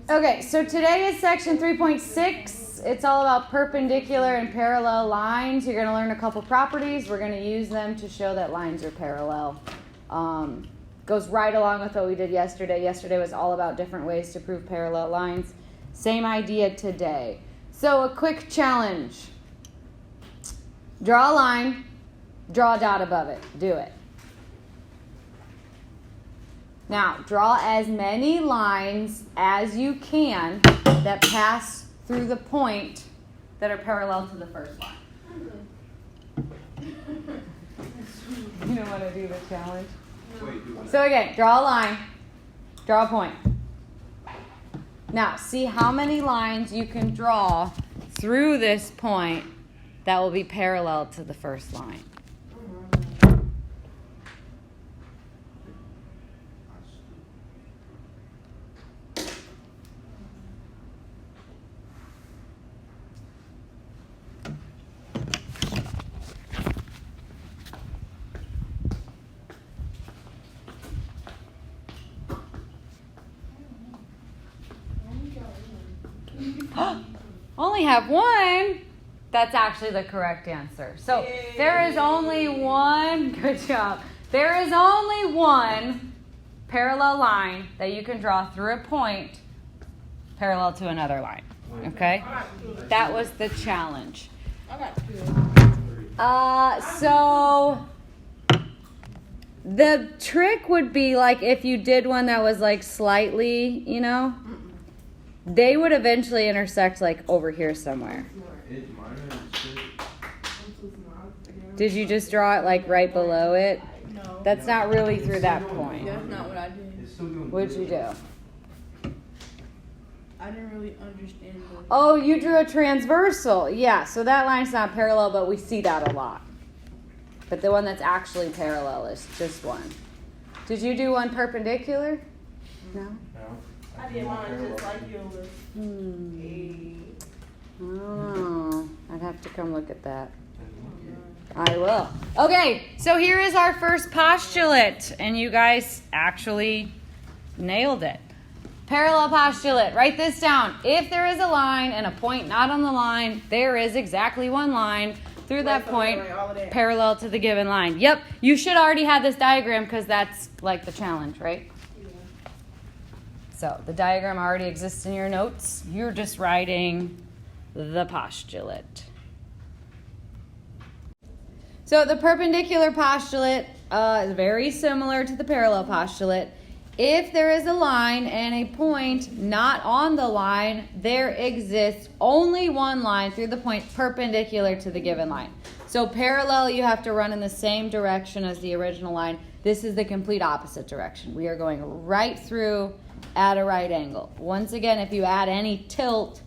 Okay, so today is section 3.6. It's all about perpendicular and parallel lines. You're going to learn a couple properties. We're going to use them to show that lines are parallel. Goes right along with what we did yesterday. Yesterday was all about different ways to prove parallel lines. Same idea today. So a quick challenge. Draw a line, draw a dot above it. Do it. Now, draw as many lines as you can that pass through the point that are parallel to the first line. You don't want to do the challenge? So again, draw a line, draw a point. Now, see how many lines you can draw through this point that will be parallel to the first line. Only have one. That's actually the correct answer. So there is only one. Good job. There is only one parallel line that you can draw through a point parallel to another line. Okay? That was the challenge. So the trick would be like if you did one that was like slightly, you know, they would eventually intersect like over here somewhere. Did you just draw it like right below it? No. That's not really through that point. That's not what I did. What'd you do? I didn't really understand the... Oh, you drew a transversal. Yeah, so that line's not parallel, but we see that a lot. But the one that's actually parallel is just one. Did you do one perpendicular? No? No. I did mine just like yours. Oh, I'd have to come look at that. I will. Okay, so here is our first postulate, and you guys actually nailed it. Parallel postulate. Write this down. If there is a line and a point not on the line, there is exactly one line through that point parallel to the given line. Yep, you should already have this diagram because that's like the challenge, right? So the diagram already exists in your notes. You're just writing the postulate. So the perpendicular postulate is very similar to the parallel postulate. If there is a line and a point not on the line, there exists only one line through the point perpendicular to the given line. So parallel, you have to run in the same direction as the original line. This is the complete opposite direction. We are going right through at a right angle. Once again, if you add any tilt,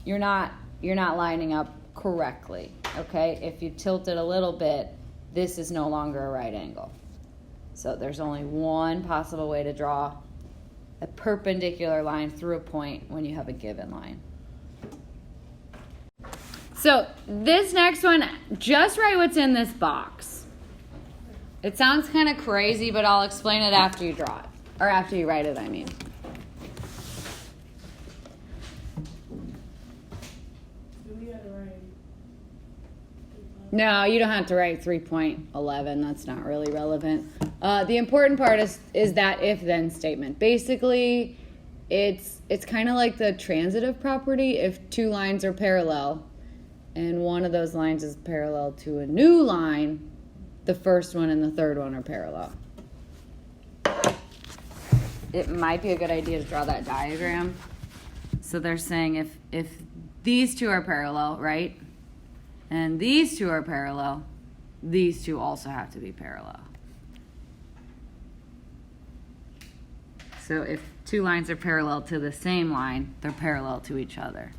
you're not lining up correctly. Okay? If you tilt it a little bit, this is no longer a right angle. So there's only one possible way to draw a perpendicular line through a point when you have a given line. So this next one, just write what's in this box. It sounds kind of crazy, but I'll explain it after you draw it. Or after you write it, I mean. No, you don't have to write 3.11. That's not really relevant. The important part is that if-then statement. Basically, it's kind of like the transitive property. If two lines are parallel and one of those lines is parallel to a new line, the first one and the third one are parallel. It might be a good idea to draw that diagram. So they're saying if these two are parallel, right? And these two are parallel, these two also have to be parallel. So if two lines are parallel to the same line, they're parallel to each other.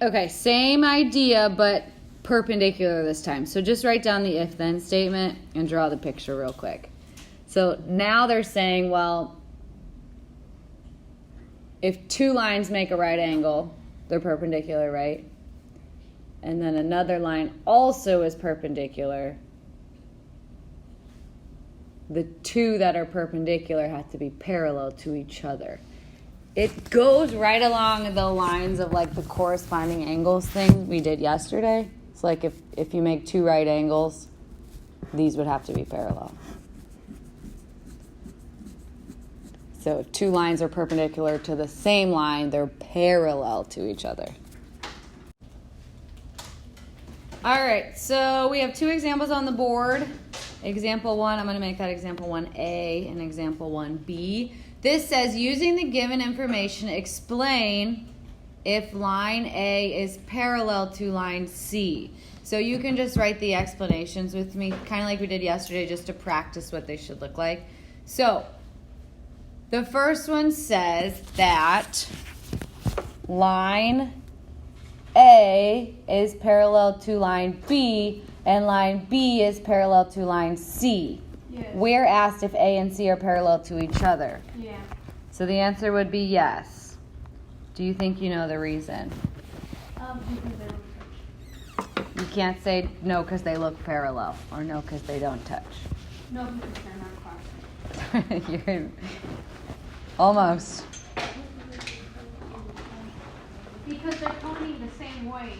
Okay, same idea, but perpendicular this time. So just write down the if-then statement and draw the picture real quick. So now they're saying, well, if two lines make a right angle, they're perpendicular, right? And then another line also is perpendicular. The two that are perpendicular have to be parallel to each other. It goes right along the lines of like the corresponding angles thing we did yesterday. It's like if you make two right angles, these would have to be parallel. So if two lines are perpendicular to the same line, they're parallel to each other. All right, so we have two examples on the board. Example 1, I'm going to make that example 1A and example 1B. This says, using the given information, explain if line A is parallel to line C. So you can just write the explanations with me, kind of like we did yesterday, just to practice what they should look like. So the first one says that line A is parallel to line B, and line B is parallel to line C. Yes. We're asked if A and C are parallel to each other. Yeah. So the answer would be yes. Do you think you know the reason? Because they don't touch. You can't say no because they look parallel, or no because they don't touch. No, because they're not crossing. You're almost. Because they're pointing the same way.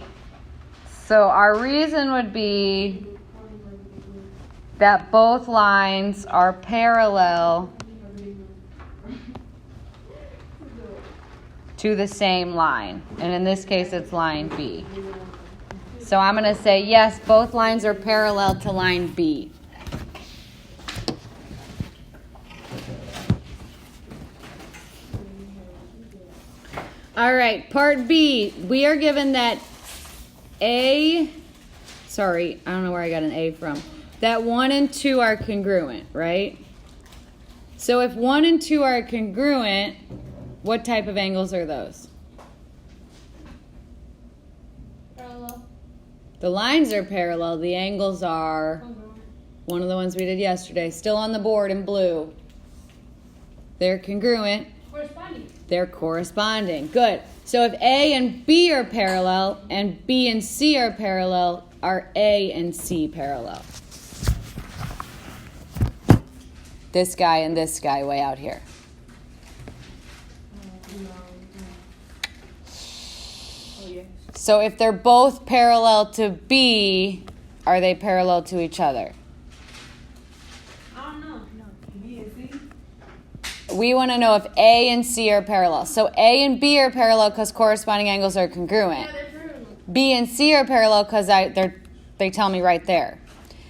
So our reason would be that both lines are parallel to the same line. And in this case, it's line B. So I'm going to say, yes, both lines are parallel to line B. All right, part B. We are given that I don't know where I got an A from. That 1 and 2 are congruent, right? So if 1 and 2 are congruent, what type of angles are those? Parallel. The lines are parallel. The angles are one of the ones we did yesterday. Still on the board in blue. They're congruent. Corresponding. They're corresponding. Good. So if A and B are parallel and B and C are parallel, are A and C parallel? This guy and this guy way out here. Oh, yeah. So if they're both parallel to B, are they parallel to each other? I don't know. No. B and C? We want to know if A and C are parallel. So A and B are parallel because corresponding angles are congruent. Yeah, they're parallel. B and C are parallel because they tell me right there.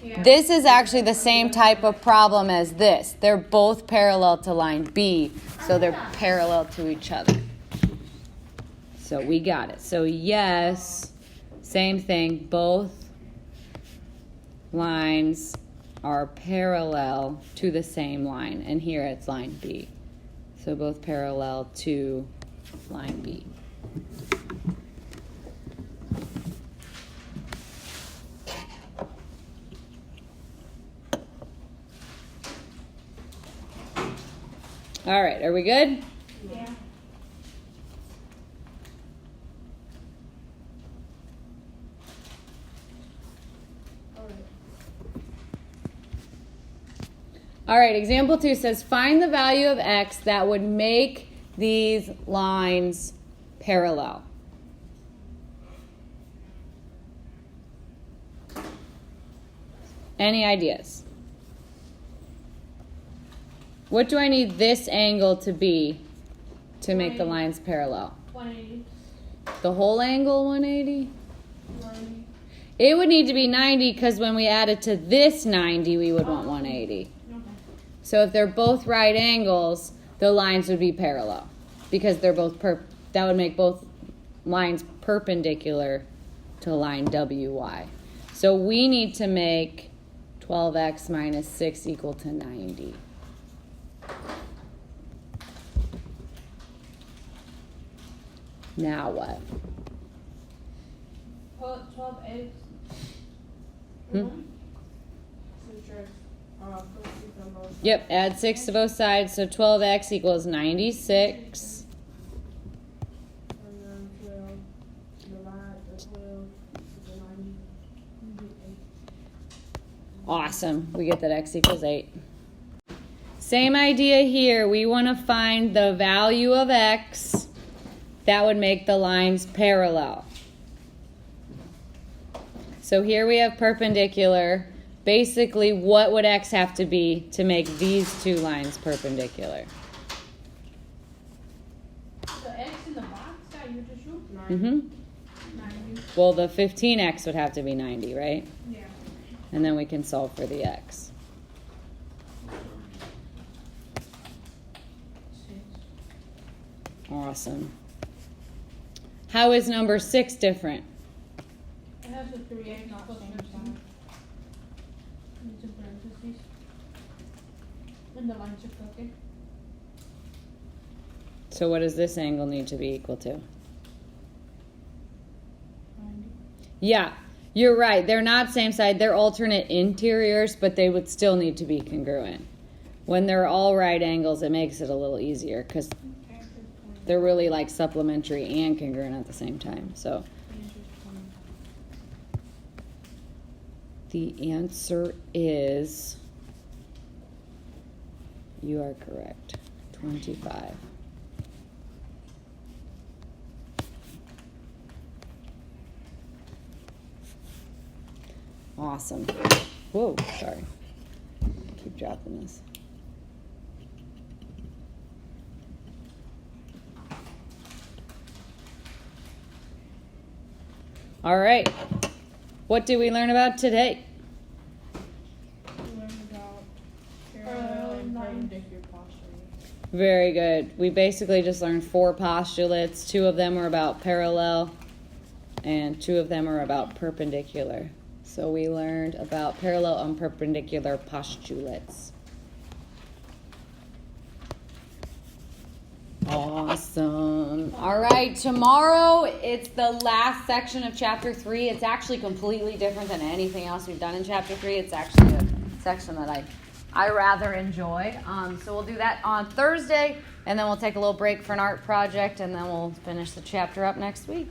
Yeah. This is actually the same type of problem as this. They're both parallel to line B, so they're parallel to each other. So we got it. So yes, same thing. Both lines are parallel to the same line. And here it's line B. So both parallel to line B. All right, are we good? Yeah. All right, example 2 says, find the value of x that would make these lines parallel. Any ideas? What do I need this angle to be to make the lines parallel? 180. The whole angle 180? 180. It would need to be 90 because when we add it to this 90, we would want 180. Okay. So if they're both right angles, the lines would be parallel because they're both that would make both lines perpendicular to line WY. So we need to make 12x minus 6 equal to 90. Now what? 12 eggs. Yep, add 6 to both sides, so 12x equals 96. And then 12 divide the 12 to the 90. Awesome. We get that x equals 8. Same idea here. We want to find the value of x that would make the lines parallel. So here we have perpendicular. Basically, what would x have to be to make these two lines perpendicular? The X in the box that you just drew? Mm-hmm. 90. Well, the 15x would have to be 90, right? Yeah. And then we can solve for the x. 6. Awesome. How is number 6 different? It has a 3x plus 15. It's in parentheses. And the lines are crooked. So what does this angle need to be equal to? 90. Yeah, you're right. They're not same side. They're alternate interiors, but they would still need to be congruent. When they're all right angles, it makes it a little easier because Okay, good point. they're really like supplementary and congruent at the same time. So the answer is, you are correct, 25. Awesome. Whoa, sorry. Keep dropping this. All right. What did we learn about today? We learned about parallel and perpendicular postulate. Very good. We basically just learned 4 postulates. 2 of them are about parallel, and 2 of them are about perpendicular. So we learned about parallel and perpendicular postulates. Awesome. All right, tomorrow it's the last section of chapter 3. It's actually completely different than anything else we've done in chapter 3. It's actually a section that I rather enjoy. So we'll do that on Thursday, and then we'll take a little break for an art project, and then we'll finish the chapter up next week.